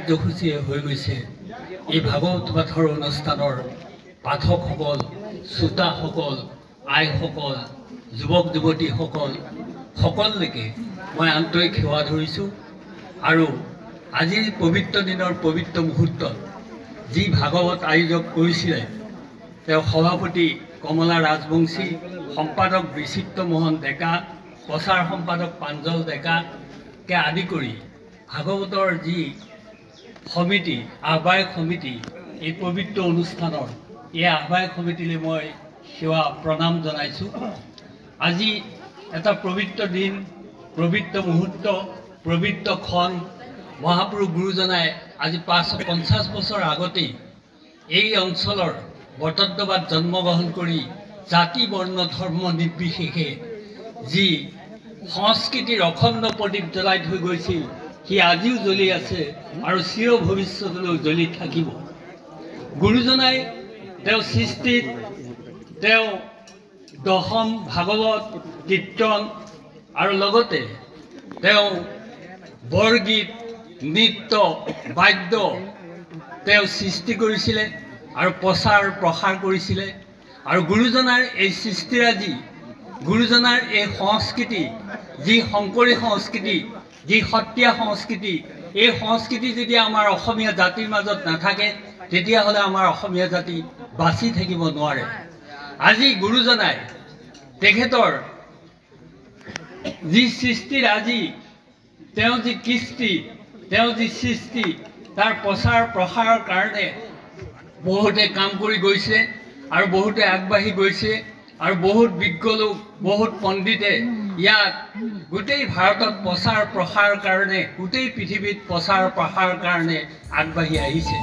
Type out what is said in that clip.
কাৰ্যসূচী হৈ গৈছে এই ভাগৱত পাঠৰ অনুষ্ঠানৰ পাঠকসকল, শ্ৰোতাসকল, আইসকল, যুৱক যুৱতীসকল সকলোকে মই আন্তৰিক সেৱা ধৰিছোঁ। আৰু আজিৰ পবিত্ৰ দিনৰ পবিত্ৰ মুহূৰ্তত যি ভাগৱত আয়োজক কৰিছিলে তেওঁ সভাপতি কমলা ৰাজবংশী, সম্পাদক বিচিত্ৰ মোহন ডেকা, প্ৰচাৰ সম্পাদক প্ৰাঞ্জল ডেকাকে আদি কৰি ভাগৱতৰ যি সমিতি, আহ্বায়ক সমিতি, এই পবিত্ৰ অনুষ্ঠানৰ এই আহ্বায়ক সমিতিলৈ মই সেৱা প্ৰণাম জনাইছোঁ। আজি এটা পবিত্ৰ দিন, পবিত্ৰ মুহূৰ্ত, পবিত্ৰ ক্ষণ। মহাপুৰুষ গুৰুজনাই আজি ৫৫০ বছৰ আগতেই এই অঞ্চলৰ বটদ্ৰৱাত জন্মগ্ৰহণ কৰি জাতি বৰ্ণ ধৰ্ম নিৰ্বিশেষে যি সংস্কৃতিৰ অখণ্ড প্ৰদীপ জ্বলাই থৈ গৈছিল সি আজিও জ্বলি আছে আৰু চিৰ ভৱিষ্যতলৈও জ্বলি থাকিব। গুৰুজনাই তেওঁ সৃষ্টিত তেওঁ দশম ভাগৱত কীৰ্তন আৰু লগতে তেওঁ বৰগীত, নৃত্য, বাদ্য তেওঁ সৃষ্টি কৰিছিলে আৰু প্ৰচাৰ প্ৰসাৰ কৰিছিলে। আৰু গুৰুজনাৰ এই সৃষ্টিৰাজি, গুৰুজনাৰ এই সংস্কৃতি, যি শংকৰী সংস্কৃতি, যি সত্ৰীয়া সংস্কৃতি, এই সংস্কৃতি যদি আমাৰ অসমীয়া জাতিৰ মাজত নাথাকে তেতিয়াহ'লে আমাৰ অসমীয়া জাতি বাচি থাকিব নোৱাৰে। আজি গুৰুজনাই তেখেতৰ যি সৃষ্টিৰাজি, তেওঁ যি কৃষ্টি, তেওঁ যি সৃষ্টি, তাৰ প্ৰচাৰ প্ৰসাৰৰ কাৰণে বহুতে কাম কৰি গৈছে আৰু বহুতে আগবাঢ়ি গৈছে। আৰু বহুত বিজ্ঞ লোক, বহুত পণ্ডিতে ইয়াক গোটেই ভাৰতত প্ৰচাৰ প্ৰসাৰৰ কাৰণে, গোটেই পৃথিৱীত প্ৰচাৰ প্ৰসাৰৰ কাৰণে আগবাঢ়ি আহিছে।